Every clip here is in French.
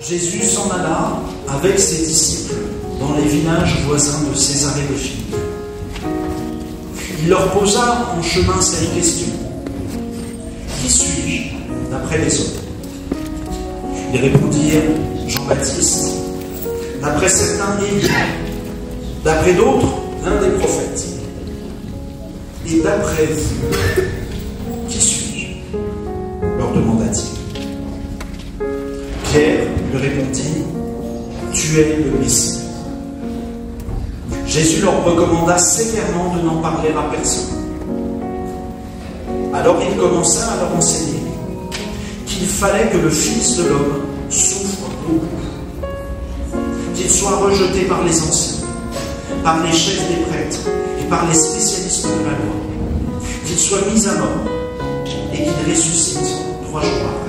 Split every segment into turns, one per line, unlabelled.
Jésus s'en alla avec ses disciples dans les villages voisins de Césarée de Philippe. Il leur posa en chemin cette question. Qui suis-je d'après les hommes? Ils répondirent Jean-Baptiste, d'après certains Élie, d'après d'autres l'un des prophètes. Et d'après vous, qui suis-je? Leur demanda-t-il. Pierre lui répondit, tu es le Messie. Jésus leur recommanda sévèrement de n'en parler à personne. Alors il commença à leur enseigner qu'il fallait que le Fils de l'homme souffre beaucoup, qu'il soit rejeté par les anciens, par les chefs des prêtres et par les spécialistes de la loi, qu'il soit mis à mort et qu'il ressuscite 3 jours après.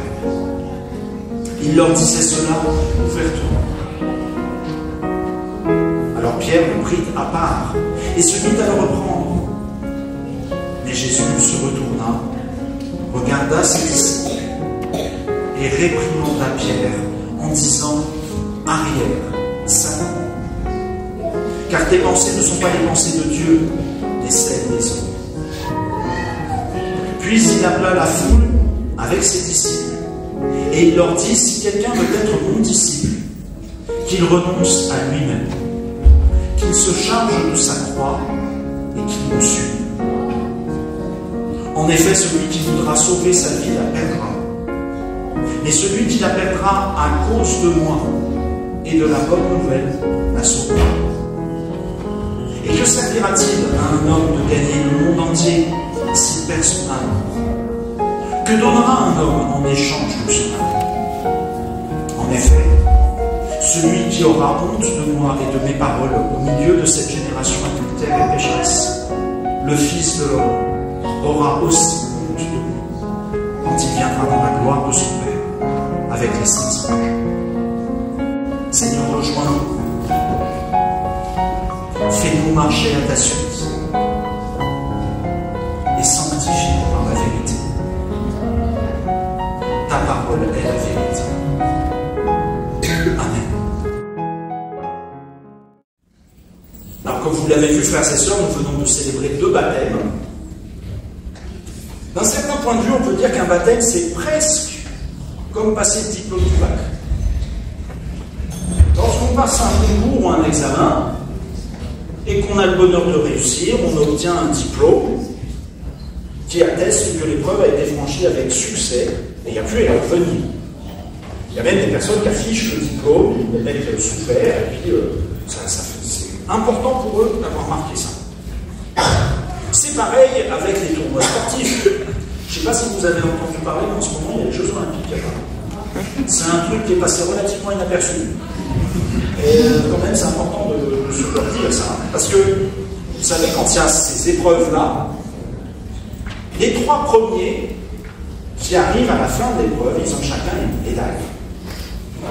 Il leur disait cela ouvertement. Alors Pierre le prit à part et se mit à le reprendre. Mais Jésus se retourna, regarda ses disciples et réprimanda Pierre en disant « Arrière, Satan, car tes pensées ne sont pas les pensées de Dieu, mais celles des hommes. » Puis il appela la foule avec ses disciples et il leur dit « Si quelqu'un veut être mon disciple, qu'il renonce à lui-même, qu'il se charge de sa croix et qu'il me suive. En effet, celui qui voudra sauver sa vie la perdra. Mais celui qui la perdra à cause de moi et de la bonne nouvelle la sauvera. Et que servira-t-il à un homme de gagner le monde entier s'il perd son âme? Que donnera un homme en échange de son âme? En effet, celui qui aura honte de moi et de mes paroles au milieu de cette génération adultère et pécheresse, le Fils de l'homme aura aussi honte de lui quand il viendra dans la gloire de son Père avec les saints anges. Seigneur, rejoins-nous. Fais-nous marcher à ta suite et sanctifie-nous par la vérité. Ta parole est la vérité. Amen. Alors, comme vous l'avez vu, frères et sœurs, nous venons de célébrer 2 baptêmes. D'un certain point de vue, on peut dire qu'un baptême, c'est presque comme passer le diplôme du bac. Lorsqu'on passe un concours ou un examen, et qu'on a le bonheur de réussir, on obtient un diplôme qui atteste que l'épreuve a été franchie avec succès, et il n'y a plus à y revenir. Il y a même des personnes qui affichent le diplôme, les mecs souffert, et puis c'est important pour eux d'avoir marqué ça. C'est pareil avec les tournois sportifs. Je ne sais pas si vous avez entendu parler, mais en ce moment, il y a les Jeux Olympiques. C'est un truc qui est passé relativement inaperçu. Et quand même, c'est important de se leur dire ça. Parce que, vous savez, quand il y a ces épreuves-là, les 3 premiers qui arrivent à la fin de l'épreuve, ils ont chacun une médaille.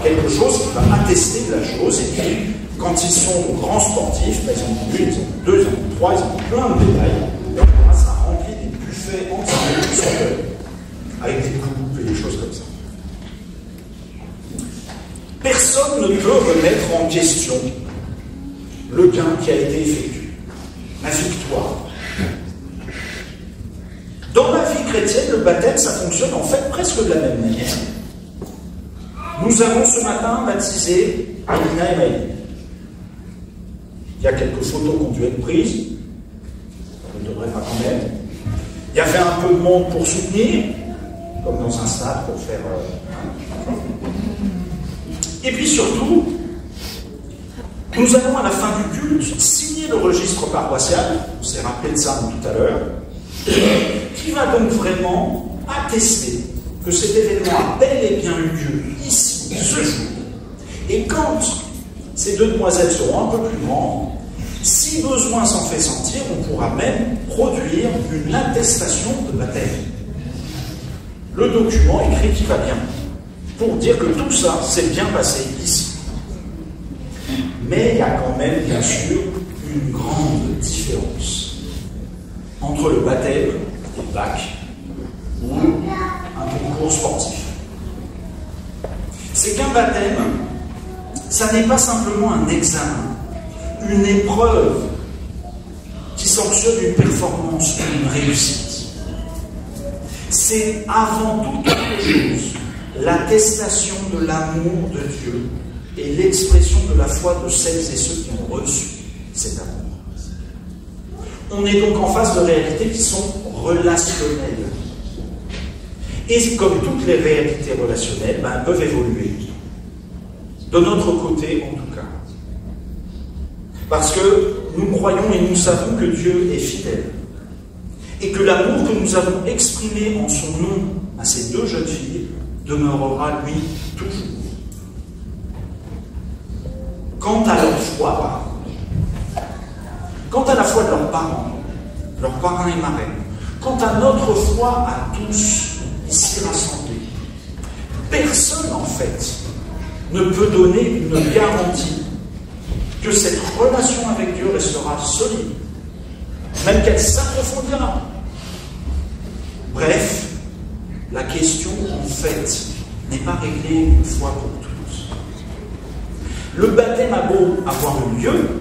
Quelque chose qui va attester de la chose. Et puis, quand ils sont grands sportifs, ben, ils en ont 1, ils en ont 2, ils en ont 3, ils en ont plein de médailles. Et on ça remplit des buffets entiers sur eux, avec des coupes et des choses comme ça. Personne ne peut remettre en question le gain qui a été effectué, la victoire. Dans la vie chrétienne, le baptême, ça fonctionne en fait presque de la même manière. Nous avons ce matin baptisé Elina et Maëlie. Il y a quelques photos qui ont dû être prises. On ne devrait pas quand même. Il y avait un peu de monde pour soutenir, comme dans un stade pour faire... Et puis surtout, nous allons à la fin du culte signer le registre paroissial, on s'est rappelé de ça tout à l'heure, qui va donc vraiment attester que cet événement a bel et bien eu lieu ici, ce jour. Et quand ces 2 demoiselles seront un peu plus grandes, si besoin s'en fait sentir, on pourra même produire une attestation de baptême. Le document écrit qui va bien, pour dire que tout ça s'est bien passé ici. Mais il y a quand même, bien sûr, une grande différence entre le baptême et le bac ou un concours sportif. c'est qu'un baptême, ça n'est pas simplement un examen, une épreuve qui sanctionne une performance ou une réussite. C'est avant toute autre chose l'attestation de l'amour de Dieu et l'expression de la foi de celles et ceux qui ont reçu cet amour. On est donc en face de réalités qui sont relationnelles. Et comme toutes les réalités relationnelles, elles peuvent évoluer. De notre côté, en tout cas. Parce que nous croyons et nous savons que Dieu est fidèle. Et que l'amour que nous avons exprimé en son nom à ces deux jeunes filles demeurera, lui, toujours. Quant à leur foi, quant à la foi de leurs parrains et marraines, quant à notre foi à tous ici rassemblés, personne, en fait, ne peut donner une garantie que cette relation avec Dieu restera solide, même qu'elle s'approfondira. Bref, la question, en fait, n'est pas réglée une fois pour toutes. Le baptême a beau avoir eu lieu,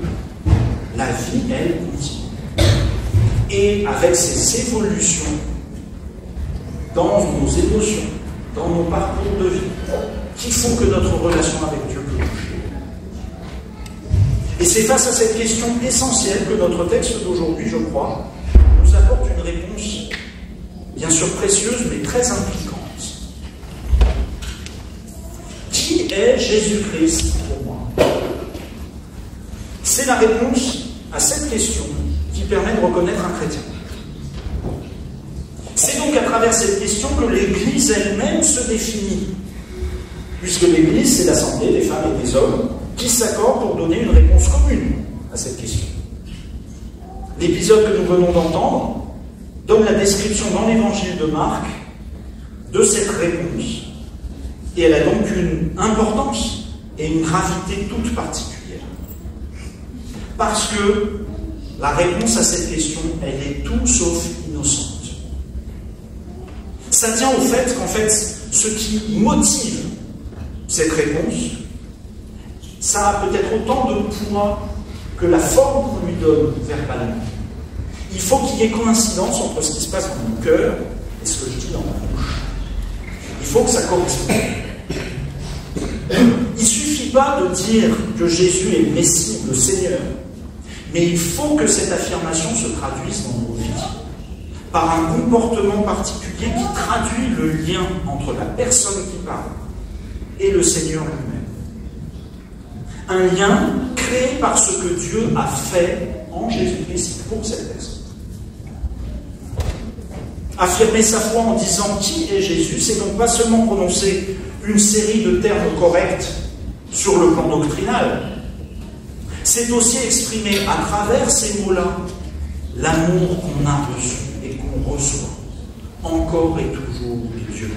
la vie, elle, continue. Et avec ces évolutions dans nos émotions, dans nos parcours de vie, qui font que notre relation avec Dieu peut bouger. Et c'est face à cette question essentielle que notre texte d'aujourd'hui, je crois, nous apporte une réponse, bien sûr précieuse, mais très impliquante. Qui est Jésus-Christ pour moi? C'est la réponse à cette question qui permet de reconnaître un chrétien. C'est donc à travers cette question que l'Église elle-même se définit, puisque l'Église, c'est l'assemblée des femmes et des hommes qui s'accordent pour donner une réponse commune à cette question. L'épisode que nous venons d'entendre donne la description dans l'Évangile de Marc de cette réponse, et elle a donc une importance et une gravité toute particulière. Parce que la réponse à cette question, elle est tout sauf innocente. Ça tient au fait qu'en fait, ce qui motive cette réponse, ça a peut-être autant de poids que la forme qu'on lui donne verbalement. Il faut qu'il y ait coïncidence entre ce qui se passe dans mon cœur et ce que je dis dans ma bouche. Il faut que ça corresponde. Il ne suffit pas de dire que Jésus est le Messie, le Seigneur, mais il faut que cette affirmation se traduise dans nos vies par un comportement particulier qui traduit le lien entre la personne qui parle et le Seigneur lui-même. Un lien créé par ce que Dieu a fait en Jésus-Christ pour cette personne. Affirmer sa foi en disant qui est Jésus, c'est donc pas seulement prononcer une série de termes corrects sur le plan doctrinal, c'est aussi exprimer à travers ces mots-là l'amour qu'on a reçu et qu'on reçoit encore et toujours de Dieu,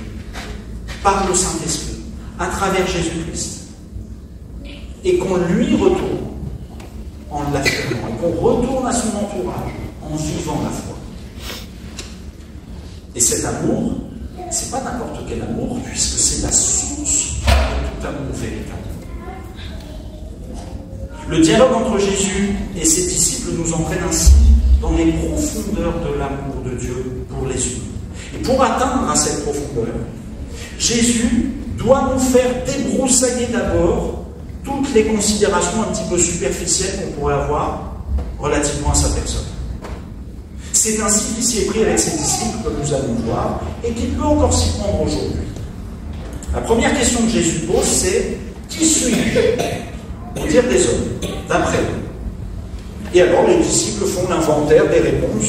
par le Saint-Esprit, à travers Jésus-Christ, et qu'on lui retourne en l'affirmant, et qu'on retourne à son entourage en vivant la foi. Et cet amour, c'est pas n'importe quel amour, puisque c'est la source de tout amour véritable. Le dialogue entre Jésus et ses disciples nous entraîne ainsi dans les profondeurs de l'amour de Dieu pour les humains. Et pour atteindre à cette profondeur, Jésus doit nous faire débroussailler d'abord toutes les considérations un petit peu superficielles qu'on pourrait avoir relativement à sa personne. C'est ainsi qu'il s'y est pris avec ses disciples, comme nous allons voir, et qu'il peut encore s'y prendre aujourd'hui. La première question que Jésus pose, c'est « Qui suis-je » au dire des hommes, d'après eux. Et alors les disciples font l'inventaire des réponses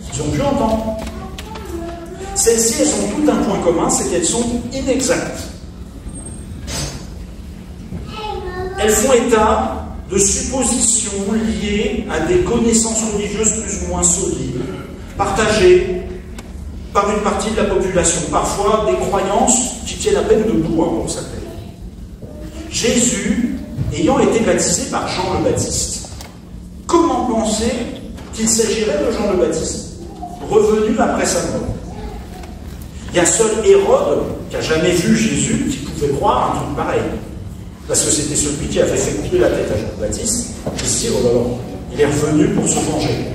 qu'ils ont pu entendre. Celles-ci, elles ont toutes un point commun, c'est qu'elles sont inexactes. Elles font état de suppositions liées à des connaissances religieuses plus ou moins solides, partagées par une partie de la population, parfois des croyances qui tiennent à peine debout, pour certaines. Jésus, ayant été baptisé par Jean le Baptiste, comment penser qu'il s'agirait de Jean le Baptiste, revenu après sa mort? Il y a seul Hérode, qui n'a jamais vu Jésus, qui pouvait croire un truc pareil. Parce que c'était celui qui avait fait couper la tête à Jean-Baptiste, et se dit, oh là là, il est revenu pour se venger.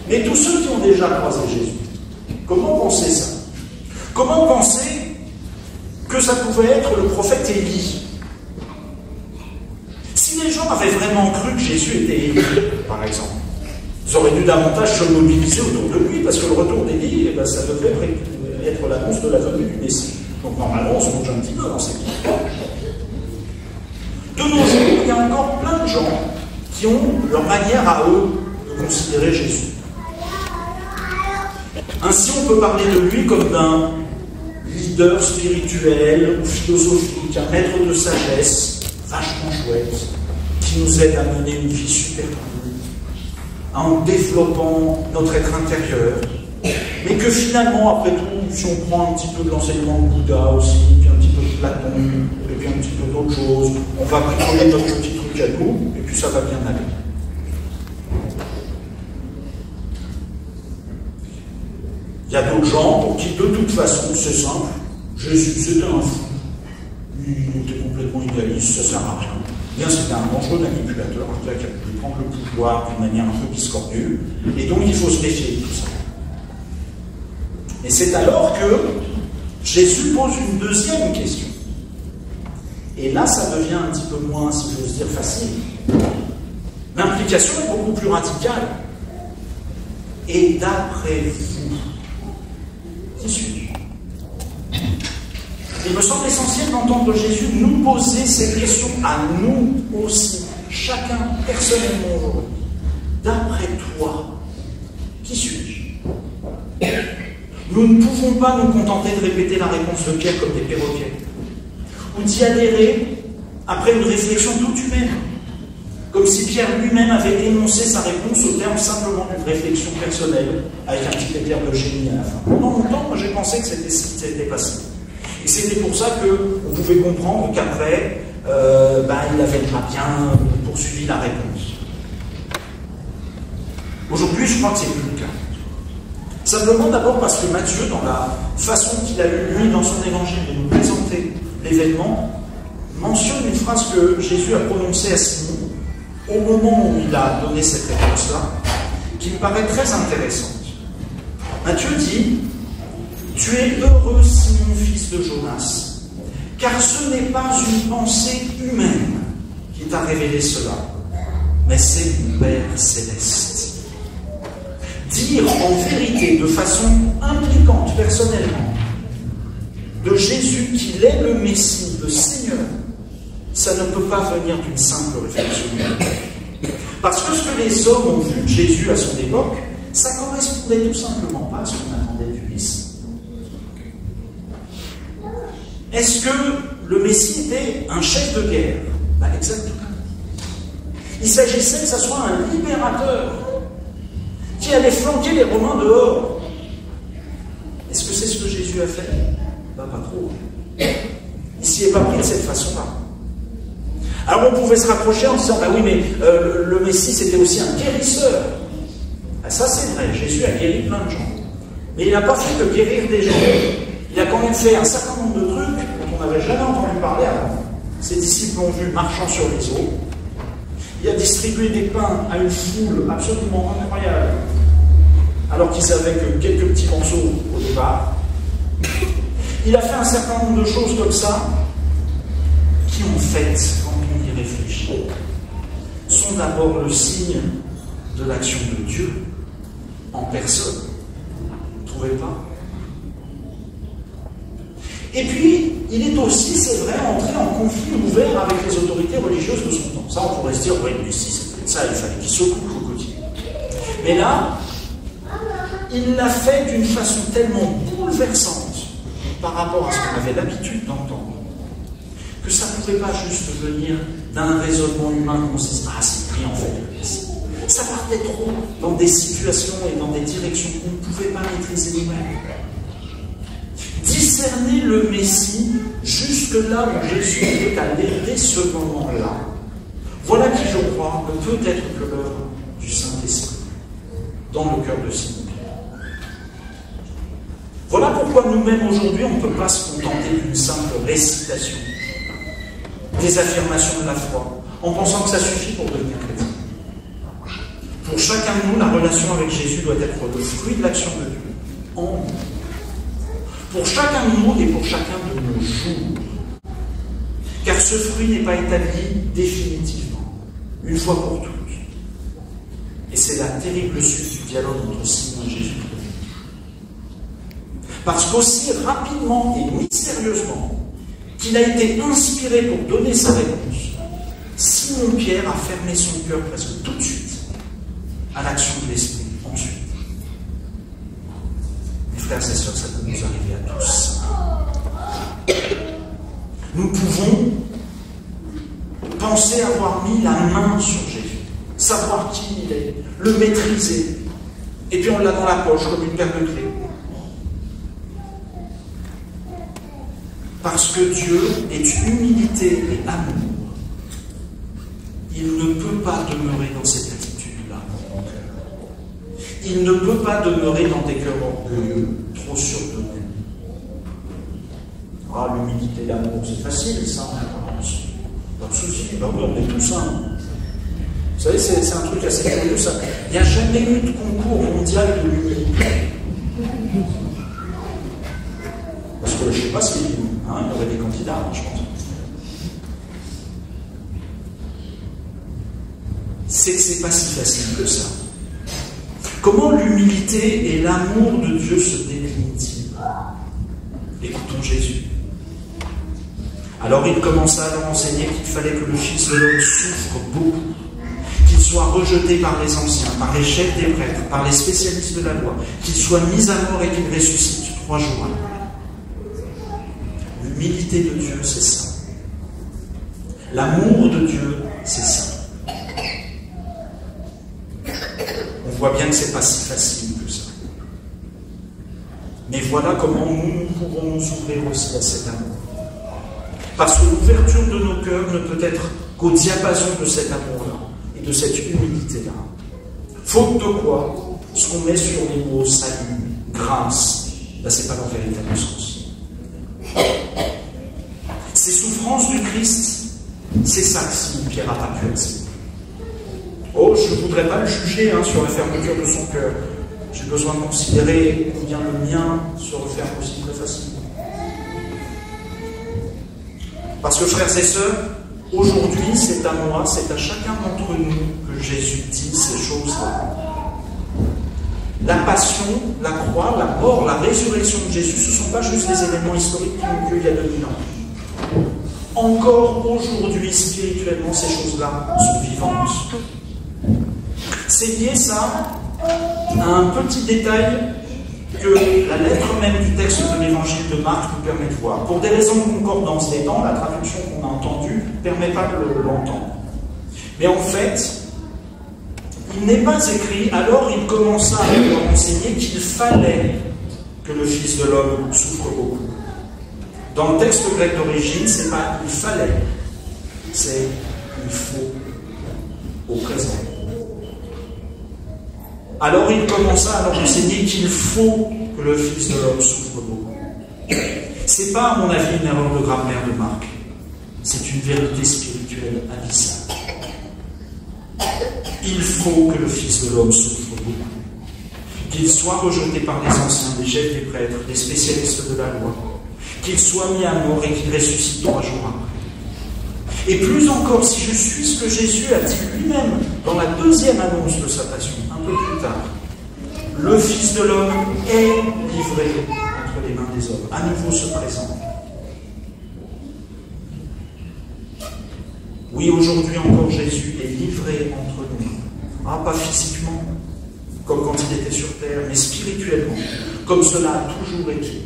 Mais tous ceux qui ont déjà croisé Jésus, comment penser ça? Comment penser que ça pouvait être le prophète Élie? Si les gens avaient vraiment cru que Jésus était Élie, par exemple, ils auraient dû davantage se mobiliser autour de lui, parce que le retour d'Élie, eh ben, ça devait être l'annonce de la venue du Messie. Donc normalement, on se bouge un petit peu dans ces cas. De nos jours, il y a encore plein de gens qui ont leur manière à eux de considérer Jésus. Ainsi, on peut parler de lui comme d'un leader spirituel ou philosophique, un maître de sagesse, vachement chouette, qui nous aide à mener une vie super cool, en développant notre être intérieur. Mais que finalement, après tout, si on prend un petit peu de l'enseignement de Bouddha aussi, puis un petit peu de Platon, et puis un petit peu d'autres choses, on va bricoler notre petit truc à nous, et puis ça va bien aller. Il y a d'autres gens pour qui, de toute façon, c'est simple, Jésus, c'était un fou. Il était complètement idéaliste, ça ne sert à rien. Bien, c'était un dangereux manipulateur, un gars qui a pu prendre le pouvoir d'une manière un peu discordue, et donc il faut se méfier de tout ça. Et c'est alors que Jésus pose une deuxième question. Et là, ça devient un petit peu moins, si j'ose dire, facile. L'implication est beaucoup plus radicale. Et d'après vous, qui suis-je? Il me semble essentiel d'entendre Jésus nous poser ces questions à nous aussi, chacun personnellement aujourd'hui. D'après toi, qui suis-je? Nous ne pouvons pas nous contenter de répéter la réponse de Pierre comme des perroquets, ou d'y adhérer après une réflexion toute humaine, comme si Pierre lui-même avait énoncé sa réponse au terme simplement d'une réflexion personnelle, avec un petit éclair de génie à la fin. Pendant longtemps, moi j'ai pensé que c'était passé. Et c'était pour ça qu'on pouvait comprendre qu'après, il n'avait pas bien poursuivi la réponse. Aujourd'hui, je crois que c'est plus le cas. Simplement d'abord parce que Matthieu, dans la façon qu'il a eu, lui, dans son évangile, de nous présenter l'événement, mentionne une phrase que Jésus a prononcée à Simon au moment où il a donné cette réponse-là, qui me paraît très intéressante. Matthieu dit « Tu es heureux, Simon, fils de Jonas, car ce n'est pas une pensée humaine qui t'a révélé cela, mais c'est mon Père céleste. » Dire en vérité, de façon impliquante, personnellement, de Jésus qu'il est le Messie, le Seigneur, ça ne peut pas venir d'une simple réflexion. Parce que ce que les hommes ont vu de Jésus à son époque, ça ne correspondait tout simplement pas à ce qu'on attendait du Messie. Est-ce que le Messie était un chef de guerre? Exactement. Il s'agissait que ce soit un libérateur qui allait flanquer les Romains dehors. Est-ce que c'est ce que Jésus a fait? Pas trop. Il s'y est pas pris de cette façon-là. Alors on pouvait se rapprocher en disant, oui, mais le Messie c'était aussi un guérisseur. Ça c'est vrai, Jésus a guéri plein de gens. Mais il n'a pas fait que guérir des gens. Il a quand même fait un certain nombre de trucs dont on n'avait jamais entendu parler avant. Ses disciples l'ont vu marchant sur les eaux. Il a distribué des pains à une foule absolument incroyable, alors qu'ils n'avaient que quelques petits morceaux au départ. Il a fait un certain nombre de choses comme ça, qui en fait, quand on y réfléchit, sont d'abord le signe de l'action de Dieu en personne. Vous ne trouvez pas? Et puis, il est aussi, c'est vrai, entré en conflit ouvert avec les autorités religieuses de son temps. Ça, on pourrait se dire, oui, mais si c'était ça, il fallait qu'il se couche au quotidien. Mais là, il l'a fait d'une façon tellement bouleversante par rapport à ce qu'on avait l'habitude d'entendre, que ça ne pouvait pas juste venir d'un raisonnement humain qu'on se dise, c'est lui en fait le Messie. Ça partait trop dans des situations et dans des directions qu'on ne pouvait pas maîtriser nous-mêmes. Discerner le Messie jusque là où Jésus est allé dès ce moment-là. Voilà qui, je crois, ne peut être que l'œuvre du Saint-Esprit dans le cœur de Simon. Voilà pourquoi pourquoi nous-mêmes aujourd'hui, on ne peut pas se contenter d'une simple récitation des affirmations de la foi, en pensant que ça suffit pour devenir chrétien. Pour chacun de nous, la relation avec Jésus doit être le fruit de l'action de Dieu en nous. Pour chacun de nous et pour chacun de nos jours. Car ce fruit n'est pas établi définitivement, une fois pour toutes. Et c'est la terrible suite du dialogue entre Simon et Jésus. Parce qu'aussi rapidement et mystérieusement qu'il a été inspiré pour donner sa réponse, Simon-Pierre a fermé son cœur presque tout de suite à l'action de l'Esprit ensuite. Mes frères et sœurs, ça peut nous arriver à tous. Nous pouvons penser avoir mis la main sur Jésus, savoir qui il est, le maîtriser, et puis on l'a dans la poche comme une paire de clés. Parce que Dieu est humilité et amour. Il ne peut pas demeurer dans cette attitude-là. Il ne peut pas demeurer dans des cœurs orgueilleux, trop sûrs d'eux-mêmes. Ah, l'humilité et l'amour, c'est facile, ça, en apparence. Pas de souci, ben oui, on est tous sains. Vous savez, c'est un truc assez curieux, ça. Il n'y a jamais eu de concours mondial de l'humilité. Parce que je ne sais pas s'il y aurait des candidats, je pense. C'est que c'est pas si facile que ça. Comment l'humilité et l'amour de Dieu se déclinent-ils? Écoutons Jésus. Alors il commença à leur enseigner qu'il fallait que le Fils de l'homme souffre beaucoup, qu'il soit rejeté par les anciens, par les chefs des prêtres, par les spécialistes de la loi, qu'il soit mis à mort et qu'il ressuscite 3 jours après. L'humilité de Dieu, c'est ça. L'amour de Dieu, c'est ça. On voit bien que ce n'est pas si facile que ça. Mais voilà comment nous pouvons nous ouvrir aussi à cet amour. Parce que l'ouverture de nos cœurs ne peut être qu'au diapason de cet amour-là et de cette humilité-là. Faute de quoi, ce qu'on met sur les mots salut, grâce, là, ce n'est pas leur véritable sens. Ces souffrances du Christ, c'est ça que Simon-Pierre n'a pas pu accepter. Oh, je ne voudrais pas le juger sur la fermeture de son cœur. J'ai besoin de considérer combien le mien se referme aussi très facilement. Parce que, frères et sœurs, aujourd'hui, c'est à moi, c'est à chacun d'entre nous que Jésus dit ces choses-là. La passion, la croix, la mort, la résurrection de Jésus, ce ne sont pas juste des événements historiques qui ont lieu il y a 2000 ans. Encore aujourd'hui, spirituellement, ces choses-là sont vivantes. C'est lié, ça, à un petit détail que la lettre même du texte de l'évangile de Marc nous permet de voir. Pour des raisons de concordance des temps, la traduction qu'on a entendue ne permet pas de l'entendre. Mais en fait, il n'est pas écrit, alors il commença à leur enseigner qu'il fallait que le Fils de l'homme souffre beaucoup. Dans le texte grec d'origine, c'est pas il fallait, c'est il faut, au présent. Alors il commença à leur enseigner qu'il faut que le Fils de l'homme souffre beaucoup. C'est pas, à mon avis, une erreur de grammaire de Marc. C'est une vérité spirituelle abyssale. Il faut que le Fils de l'homme souffre beaucoup. Qu'il soit rejeté par les anciens, les chefs des prêtres, les spécialistes de la loi. Qu'il soit mis à mort et qu'il ressuscite 3 jours après. Et plus encore, si je suis ce que Jésus a dit lui-même dans la deuxième annonce de sa passion, un peu plus tard, le Fils de l'homme est livré entre les mains des hommes. À nouveau se présente. Oui, aujourd'hui encore, Jésus est livré entre nous. Ah, pas physiquement, comme quand il était sur terre, mais spirituellement, comme cela a toujours été,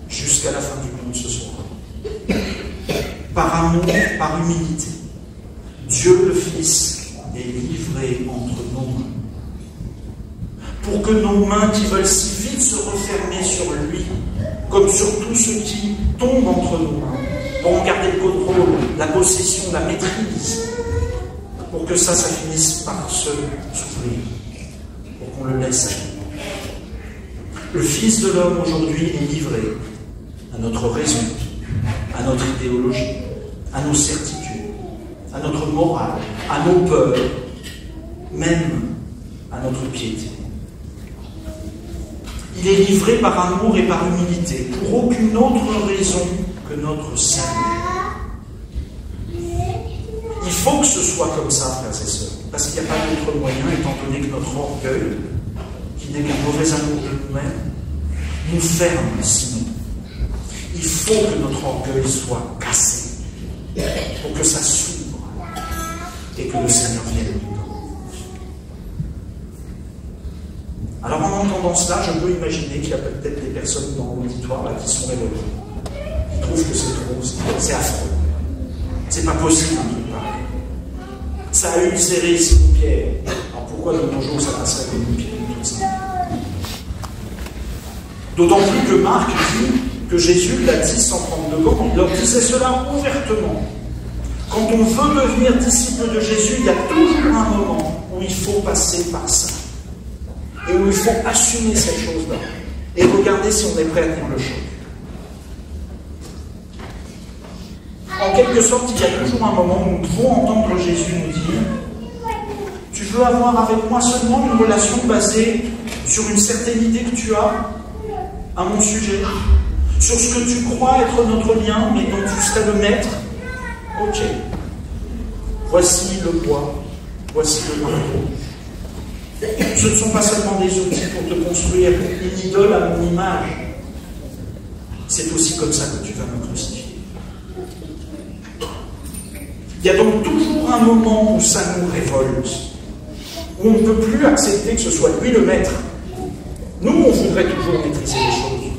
jusqu'à la fin du monde ce soir. Par amour, par humilité, Dieu le Fils est livré entre nos mains. Pour que nos mains qui veulent si vite se refermer sur lui, comme sur tous ceux qui tombent entre nos mains, pour garder le contrôle, la possession, la maîtrise, pour que ça finisse par se souffrir, pour qu'on le laisse aller. Le Fils de l'homme aujourd'hui est livré à notre raison, à notre idéologie, à nos certitudes, à notre morale, à nos peurs, même à notre piété. Il est livré par amour et par humilité, pour aucune autre raison que notre salut. Il faut que ce soit comme ça, frères et sœurs, parce qu'il n'y a pas d'autre moyen, étant donné que notre orgueil, qui n'est qu'un mauvais amour de nous-mêmes, nous ferme sinon. Il faut que notre orgueil soit cassé, pour que ça s'ouvre, et que le Seigneur vienne nous. Alors en entendant cela, je peux imaginer qu'il y a peut-être des personnes dans l'auditoire là qui sont révoltées, qui trouvent que c'est trop, c'est affreux. C'est pas possible un truc pareil. Ça a ulcéré Simon Pierre. Alors pourquoi de nos jours ça passerait comme une pierre tout ça? D'autant plus que Marc dit que Jésus l'a dit sans prendre de gants, il leur disait cela ouvertement. Quand on veut devenir disciple de Jésus, il y a toujours un moment où il faut passer par ça. Et où il faut assumer cette chose-là. Et regarder si on est prêt à tenir le choc. En quelque sorte, il y a toujours un moment où nous devons entendre Jésus nous dire « Tu veux avoir avec moi seulement une relation basée sur une certaine idée que tu as à mon sujet, sur ce que tu crois être notre lien, mais dont tu serais le maître. Ok. Voici le bois, voici le marteau. Ce ne sont pas seulement des outils pour te construire une idole à mon image. C'est aussi comme ça que tu vas me crucifier. » Il y a donc toujours un moment où ça nous révolte, où on ne peut plus accepter que ce soit lui le maître. Nous, on voudrait toujours maîtriser les choses.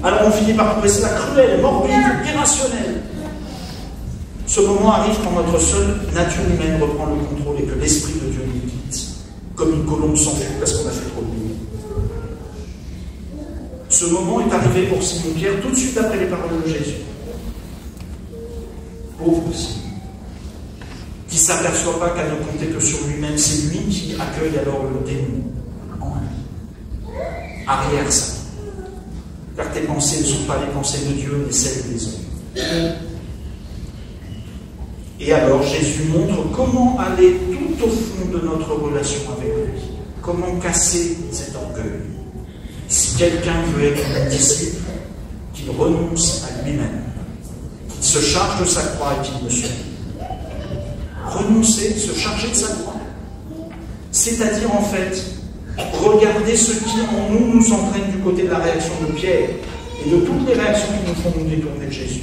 Alors on finit par trouver cela cruel, morbide, irrationnel. Ce moment arrive quand notre seule nature humaine reprend le contrôle et que l'Esprit de Dieu nous quitte, comme une colombe s'enfuit parce qu'on a fait trop de bruit. Ce moment est arrivé pour Simon Pierre tout de suite après les paroles de Jésus. Pauvre Simon, qui ne s'aperçoit pas qu'à ne compter que sur lui-même, c'est lui qui accueille alors le démon en lui. Arrière ça. Car tes pensées ne sont pas les pensées de Dieu, mais celles des hommes. Et alors Jésus montre comment aller tout au fond de notre relation avec lui. Comment casser cet orgueil. Si quelqu'un veut être un disciple, qu'il renonce à lui-même, qu'il se charge de sa croix et qu'il me suive. Renoncer, se charger de sa croix. C'est-à-dire en fait, regarder ce qui en nous entraîne du côté de la réaction de Pierre et de toutes les réactions qui nous font nous détourner de Jésus.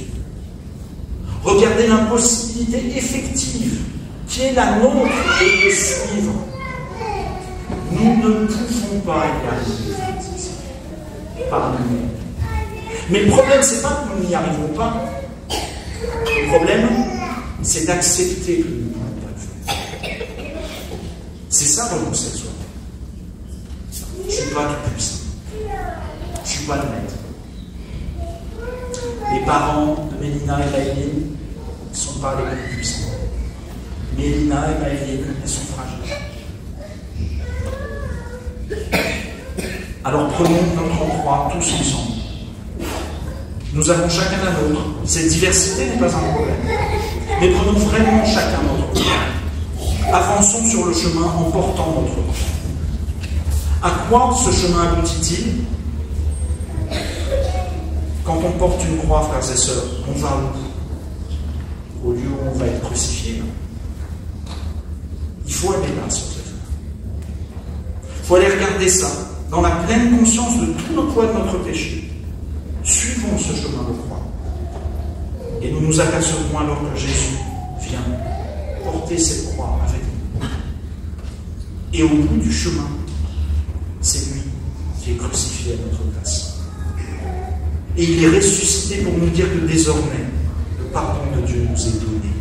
Regardez l'impossibilité effective qui est la nôtre de le suivre. Nous ne pouvons pas y arriver par nous-mêmes. Mais le problème, c'est pas que nous n'y arrivons pas. Le problème, c'est d'accepter que nous ne pouvons pas le faire. C'est ça, renoncer à soi. Je ne suis pas tout puissant. Je ne suis pas le maître. Les parents de Mélina et Maëline ne sont pas les plus puissants. Mélina et Maëline, elles sont fragiles. Alors prenons notre croix tous ensemble. Nous avons chacun la nôtre. Cette diversité n'est pas un problème. Mais prenons vraiment chacun notre croix. Avançons sur le chemin en portant notre croix. À quoi ce chemin aboutit-il? Quand on porte une croix, frères et sœurs, on va où? Au lieu où on va être crucifié. Il faut aller là sur cette voie. Il faut aller regarder ça, dans la pleine conscience de tout le poids de notre péché. Suivons ce chemin de croix. Et nous nous apercevrons alors que Jésus vient porter cette croix avec nous. Et au bout du chemin, c'est lui qui est crucifié à notre place. Et il est ressuscité pour nous dire que désormais, le pardon de Dieu nous est donné.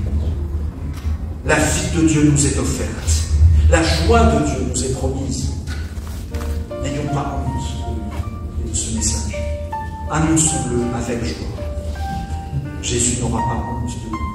La vie de Dieu nous est offerte. La joie de Dieu nous est promise. N'ayons pas honte de ce message. Annonçons-le avec joie. Jésus n'aura pas honte de nous.